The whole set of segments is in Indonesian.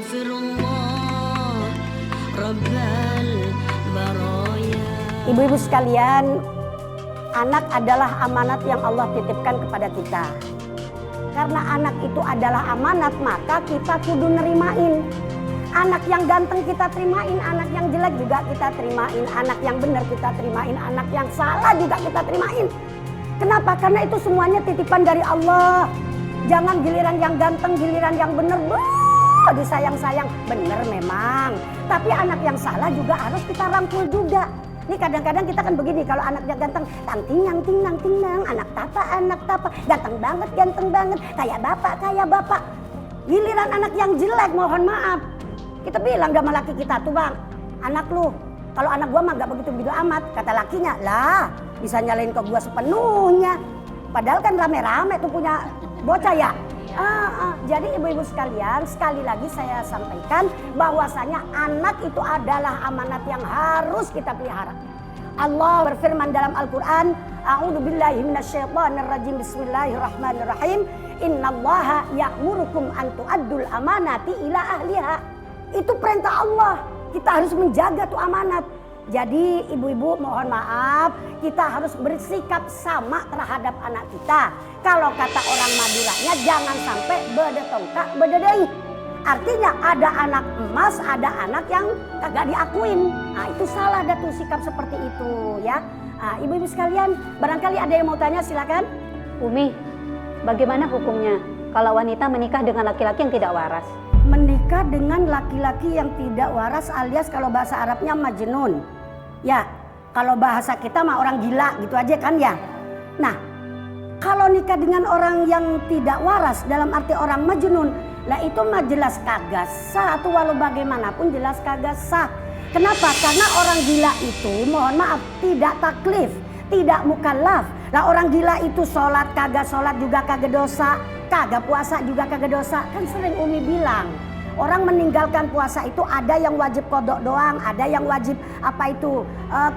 Astaghfirullah Rabbal Baraya. Ibu-ibu sekalian, anak adalah amanat yang Allah titipkan kepada kita. Karena anak itu adalah amanat, maka kita kudu nerimain. Anak yang ganteng kita terimain, anak yang jelek juga kita terimain, anak yang benar kita terimain, anak yang salah juga kita terimain. Kenapa? Karena itu semuanya titipan dari Allah. Jangan giliran yang ganteng, giliran yang benar, disayang-sayang. Benar memang, tapi anak yang salah juga harus kita rangkul juga. Ini kadang-kadang kita kan begini, kalau anaknya ganteng, ting-ting-ting-ting, anak tapa, ganteng banget, kayak bapak. Giliran anak yang jelek, mohon maaf, kita bilang sama laki kita tuh, bang, anak lu, kalau anak gua mah gak begitu amat, kata lakinya, lah bisa nyalain ke gua sepenuhnya, padahal kan rame-rame tuh punya bocah ya. Jadi ibu-ibu sekalian, sekali lagi saya sampaikan bahwasanya anak itu adalah amanat yang harus kita pelihara. Allah berfirman dalam Al-Quran, A'udzubillahi minasyaitonirrajim, Bismillahirrahmanirrahim, Innallaha ya'murukum an tu'addul amanati ila ahliha. Itu perintah Allah, kita harus menjaga tuh amanat. Jadi ibu-ibu mohon maaf, kita harus bersikap sama terhadap anak kita. Kalau kata orang Maduranya, jangan sampai bede tongkak bede deui. Artinya ada anak emas, ada anak yang kagak diakuin. Nah itu salah dah tuh sikap seperti itu ya. Nah, ibu-ibu sekalian, barangkali ada yang mau tanya, silakan. Umi, bagaimana hukumnya kalau wanita menikah dengan laki-laki yang tidak waras? Menikah dengan laki-laki yang tidak waras alias kalau bahasa Arabnya majnun. Ya, kalau bahasa kita mah orang gila gitu aja kan ya. Nah, kalau nikah dengan orang yang tidak waras dalam arti orang majnun, lah itu mah jelas kagak sah atau walau bagaimanapun jelas kagak sah. Kenapa? Karena orang gila itu mohon maaf tidak taklif, tidak mukallaf. Lah orang gila itu sholat juga kagak dosa, kagak puasa juga kagak dosa. Kan sering Umi bilang, orang meninggalkan puasa itu ada yang wajib kodok doang, ada yang wajib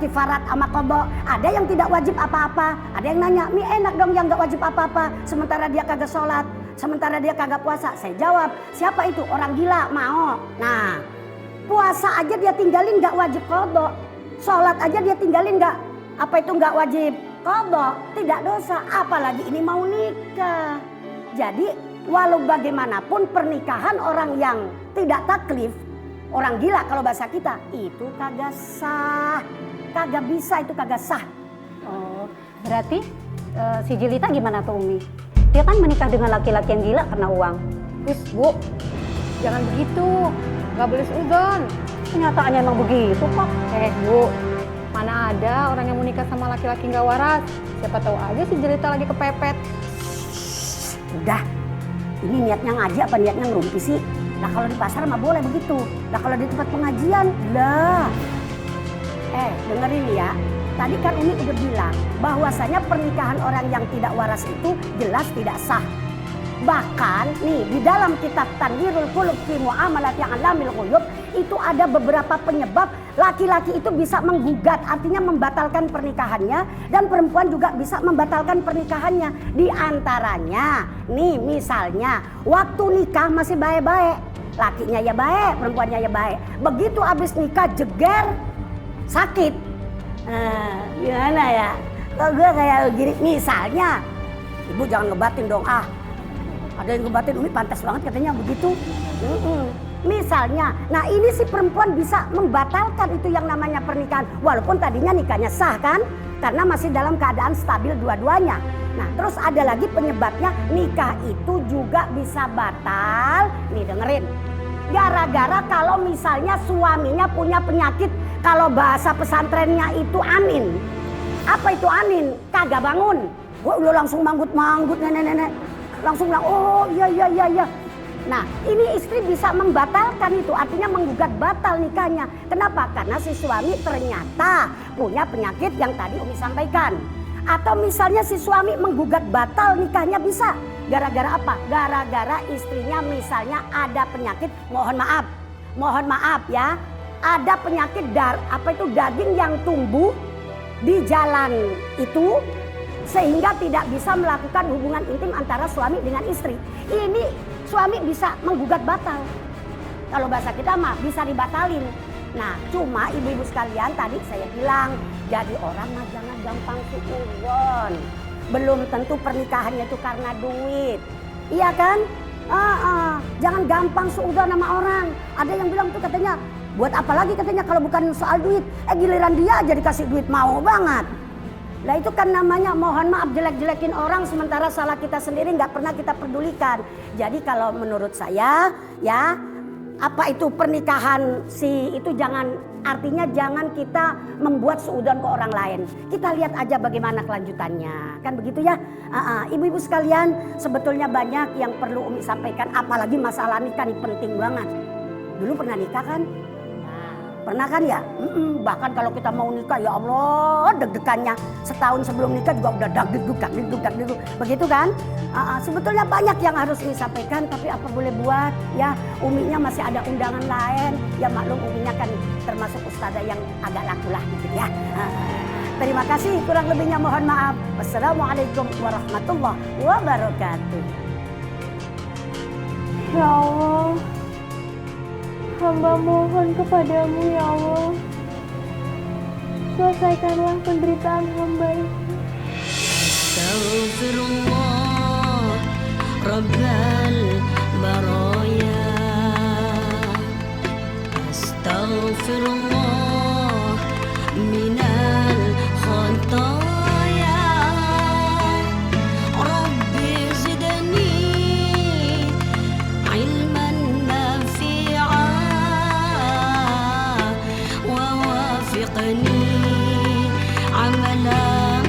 kifarat sama kodok, ada yang tidak wajib apa-apa. Ada yang nanya, mi enak dong yang gak wajib apa-apa, sementara dia kagak sholat, sementara dia kagak puasa. Saya jawab, siapa itu? Orang gila, mau. Nah, puasa aja dia tinggalin gak wajib kodok, sholat aja dia tinggalin gak wajib kodok, tidak dosa. Apalagi ini mau nikah. Jadi walau bagaimanapun pernikahan orang yang tidak taklif, orang gila kalau bahasa kita, itu kagak sah. Kagak bisa, itu kagak sah. Oh, berarti si Jelita gimana tuh Umi? Dia kan menikah dengan laki-laki yang gila karena uang. Wis Bu, jangan begitu, gak boleh seuzon. Kenyataannya emang begitu kok. Bu, mana ada orang yang mau nikah sama laki-laki gak waras. Siapa tahu aja si Jelita lagi kepepet. Udah, ini niatnya ngaji apa niatnya ngerumpi sih? Nah kalau di pasar mah boleh begitu. Nah kalau di tempat pengajian, lah. Dengerin ya. Tadi kan Umi udah bilang bahwasanya pernikahan orang yang tidak waras itu jelas tidak sah. Bahkan nih di dalam kitab Tanwirul Qulub fi Muamalat yang Alamil Ghuyub itu ada beberapa penyebab laki-laki itu bisa menggugat, artinya membatalkan pernikahannya, dan perempuan juga bisa membatalkan pernikahannya. Di antaranya nih misalnya waktu nikah masih baik-baik, lakinya ya baik, perempuannya ya baik. Begitu habis nikah jeger sakit. Gimana ya? Kok gue kayak gini misalnya, ibu jangan ngebatin dong ada yang ngebatin Umi pantas banget katanya begitu. Misalnya, nah ini si perempuan bisa membatalkan itu yang namanya pernikahan. Walaupun tadinya nikahnya sah kan, karena masih dalam keadaan stabil dua-duanya. Nah terus ada lagi penyebabnya, nikah itu juga bisa batal. Nih dengerin, gara-gara kalau misalnya suaminya punya penyakit, kalau bahasa pesantrennya itu anin. Apa itu anin? Kagak bangun. Gua udah langsung manggut-manggut nenek-nenek. Langsung bilang, oh iya. Nah ini istri bisa membatalkan itu, artinya menggugat batal nikahnya. Kenapa? Karena si suami ternyata punya penyakit yang tadi Umi sampaikan. Atau misalnya si suami menggugat batal nikahnya bisa. Gara-gara apa? Gara-gara istrinya misalnya ada penyakit, mohon maaf ya. Ada penyakit daging yang tumbuh di jalan itu, sehingga tidak bisa melakukan hubungan intim antara suami dengan istri. Ini suami bisa menggugat batal. Kalau bahasa kita mah bisa dibatalin. Nah, cuma ibu-ibu sekalian tadi saya bilang, jadi orang mah jangan gampang suudzon. Belum tentu pernikahannya itu karena duit. Iya kan? Jangan gampang suudzon sama orang. Ada yang bilang tuh katanya, buat apa lagi katanya kalau bukan soal duit. Giliran dia aja dikasih duit mau banget. Lah itu kan namanya mohon maaf jelek-jelekin orang sementara salah kita sendiri nggak pernah kita pedulikan. Jadi kalau menurut saya ya apa itu pernikahan itu artinya jangan kita membuat suudzon ke orang lain. Kita lihat aja bagaimana kelanjutannya. Kan begitu ya. Ibu-ibu sekalian sebetulnya banyak yang perlu Umi sampaikan. Apalagi masalah nikah ini penting banget. Dulu pernah nikah kan? Pernah kan ya? Bahkan kalau kita mau nikah ya Allah deg-degannya. Setahun sebelum nikah juga udah deg-deg. Begitu kan? Sebetulnya banyak yang harus Umi sampaikan. Tapi apa boleh buat ya Uminya masih ada undangan lain. Ya maklum Uminya kan termasuk ustazah yang agak lakulah gitu ya. Terima kasih, kurang lebihnya mohon maaf. Wassalamualaikum warahmatullahi wabarakatuh. Ya Allah, hamba mohon kepadamu ya Allah, selesaikanlah penderitaan hamba ini. Astaghfirullah Rabbal baraya. Astaghfirullah minal khataya. Rabbi zidni ilman nafi'a wa wafiqni amalan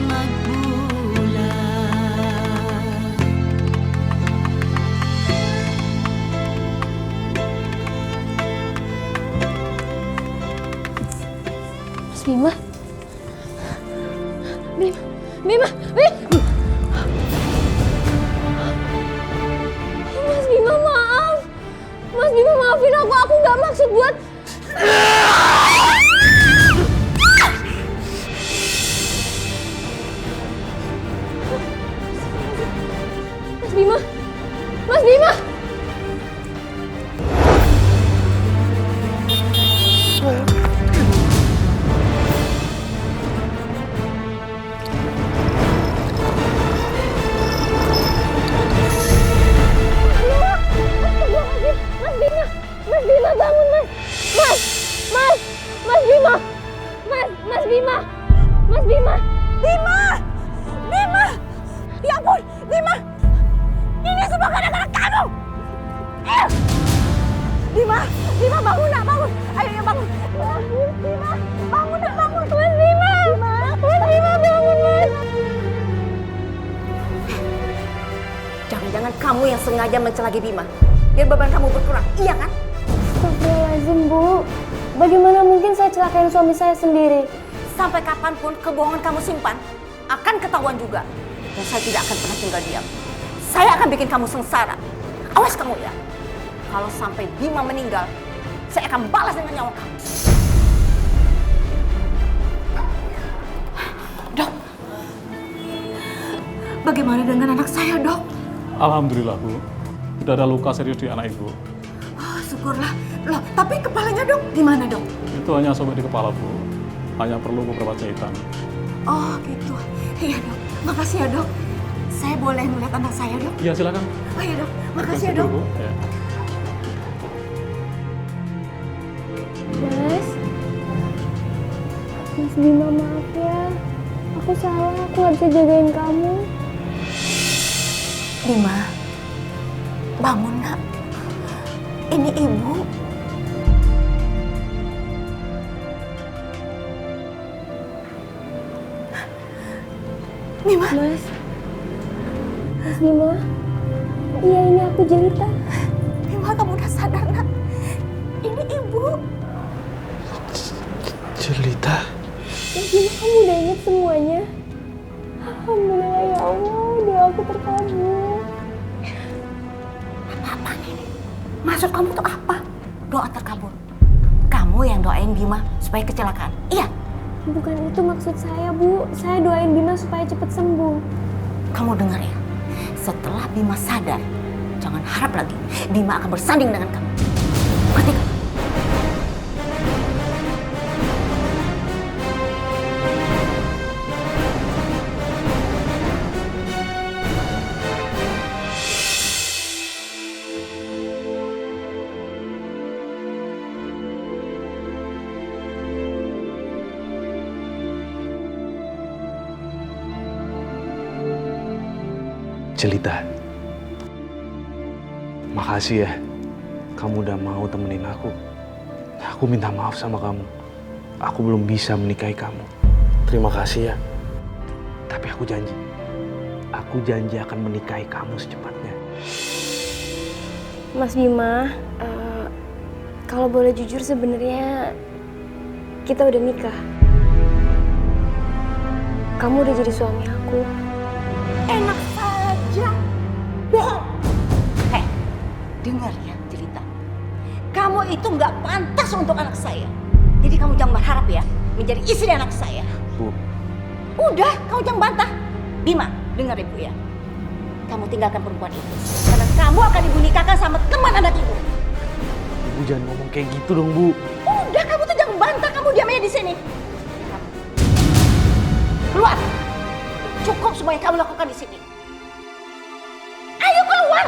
maqbula. Mas Bima. Bima. Mas Bima maaf. Mas Bima maafin aku nggak maksud buat. Mas Bima. Mas Bima bangun Mas. Mas Bima. Ya ampun, Bima. Ini semua gara-gara kamu. Bima bangun nak, bangun. Ayo bangun. Bima, bangun nak, bangun. Mas Bima bangun Mas. Jangan-jangan kamu yang sengaja mencelaki Bima, biar beban kamu berkurang, iya kan? Astagfirullahaladzim Bu, bagaimana mungkin saya celakain suami saya sendiri? Sampai kapanpun kebohongan kamu simpan akan ketahuan juga. Dan saya tidak akan pernah tinggal diam. Saya akan bikin kamu sengsara. Awas kamu ya. Kalau sampai Bima meninggal, saya akan balas dengan nyawa kamu. Dok, bagaimana dengan anak saya, Dok? Alhamdulillah, Bu. Tidak ada luka serius di anak Ibu. Oh, syukurlah. Loh, tapi kepalanya, Dok, gimana, Dok? Itu hanya sobek di kepala, Bu. Hanya perlu beberapa jahitan. Oh, gitu. Iya, Dok. Makasih ya, Dok. Saya boleh melihat anak saya, Dok? Iya, silakan. Oh, iya, Dok. Makasih ya, Dok. Bu. Ya. Mas Bima maaf ya. Aku salah, aku gak bisa jagain kamu. Bima, bangun nak. Ini ibu. Bima. Mas Bima. Iya, ini aku Jelita. Bima, kamu udah sadar nak. Ini ibu. Jelita. Mas Bima, kamu udah ingat semuanya. Alhamdulillah ya Allah, doa aku terkabul. Apa ini? Maksud kamu tuh apa? Doa terkabul. Kamu yang doain Bima supaya kecelakaan. Iya. Bukan itu maksud saya, Bu. Saya doain Bima supaya cepat sembuh. Kamu dengar ya? Setelah Bima sadar, jangan harap lagi Bima akan bersanding dengan kamu. Ngerti? Jelita, makasih ya, kamu udah mau temenin aku. Aku minta maaf sama kamu, aku belum bisa menikahi kamu. Terima kasih ya. Tapi aku janji akan menikahi kamu secepatnya. Mas Bima, kalau boleh jujur sebenarnya kita udah nikah. Kamu udah jadi suami aku. Enak saja. Bohong. Hei, dengar ya Jelita. Kamu itu nggak pantas untuk anak saya. Jadi kamu jangan berharap ya menjadi istri anak saya. Bu. Udah, kamu jangan bantah. Bima, dengar ibu ya. Kamu tinggalkan perempuan itu. Karena kamu akan ibu nikahkan sama teman anak ibu. Ibu jangan ngomong kayak gitu dong, Bu. Udah, kamu tuh jangan bantah. Kamu diam aja di sini. Keluar. Cukup semua yang kamu lakukan di sini. Ayo keluar.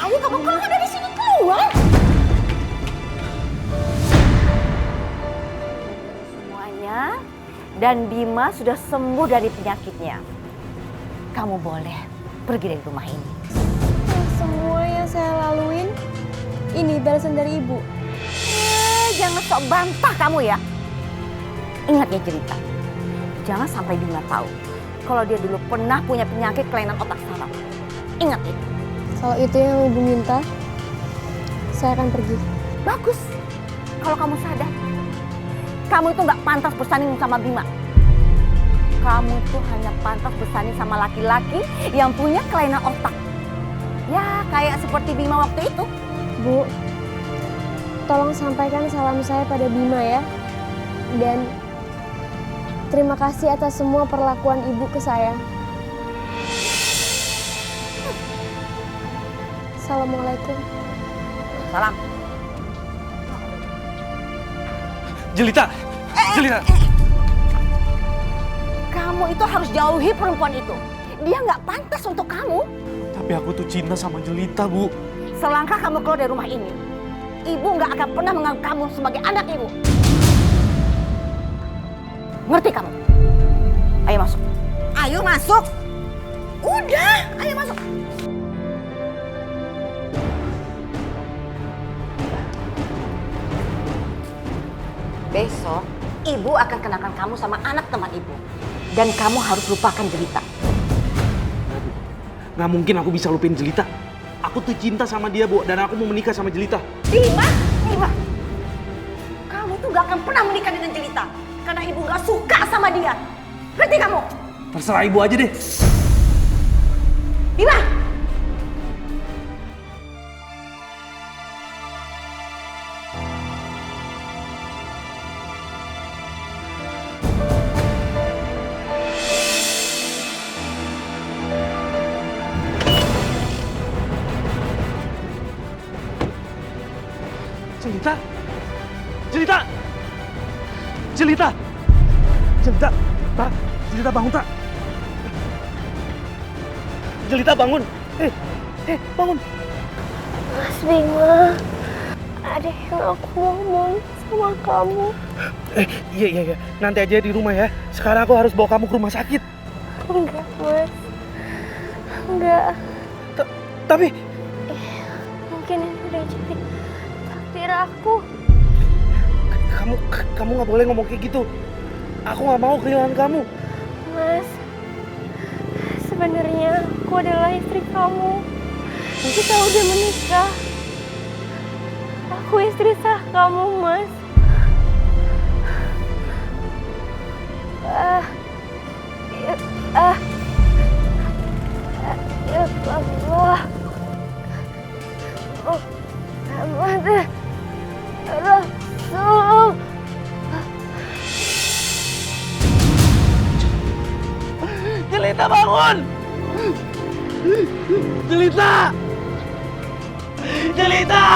Ayo kamu keluar dari sini, keluar. Semuanya dan Bima sudah sembuh dari penyakitnya. Kamu boleh pergi dari rumah ini. Semua yang saya laluin, ini balasan dari ibu. Jangan sok bantah kamu ya. Ingat ya Jelita. Jangan sampai Bima tahu kalau dia dulu pernah punya penyakit kelainan otak saraf. Ingat itu. Kalau itu yang ibu minta, saya akan pergi. Bagus. Kalau kamu sadar, kamu itu nggak pantas bersanding sama Bima. Kamu itu hanya pantas bersanding sama laki-laki yang punya kelainan otak. Ya, kayak seperti Bima waktu itu. Bu, tolong sampaikan salam saya pada Bima ya. Dan terima kasih atas semua perlakuan ibu ke saya. Assalamualaikum. Salam. Jelita! Jelita! Kamu itu harus jauhi perempuan itu. Dia nggak pantas untuk kamu. Tapi aku tuh cinta sama Jelita, Bu. Selangkah kamu keluar dari rumah ini, ibu nggak akan pernah menganggap kamu sebagai anak ibu. Ngerti kamu? Ayo masuk. Ayo masuk. Udah, ayo masuk. Besok, ibu akan kenakan kamu sama anak teman ibu. Dan kamu harus lupakan Jelita. Nggak mungkin aku bisa lupain Jelita. Aku tuh cinta sama dia, Bu. Dan aku mau menikah sama Jelita. Bima, kamu tuh gak akan pernah menikah dengan Jelita. Karena ibu gak suka sama dia. Ngerti kamu? Terserah ibu aja deh. Bima! Jelita! Jelita! Jelita! Jelita! Tak! Jelita bangun, tak! Jelita bangun! Bangun! Mas Bima, ada yang aku ngomong sama kamu. Iya. Nanti aja di rumah ya. Sekarang aku harus bawa kamu ke rumah sakit. Enggak, Mas. Enggak. Tapi... Mungkin ini udah jadi takdir aku. Kamu nggak boleh ngomong kayak gitu. Aku nggak mau kehilangan kamu. Mas, sebenarnya aku adalah istri kamu. Kita udah menikah. Aku istri sah kamu, Mas. Ya Allah. Muhammad Rasul. Jelita bangun! Jelita! Jelita!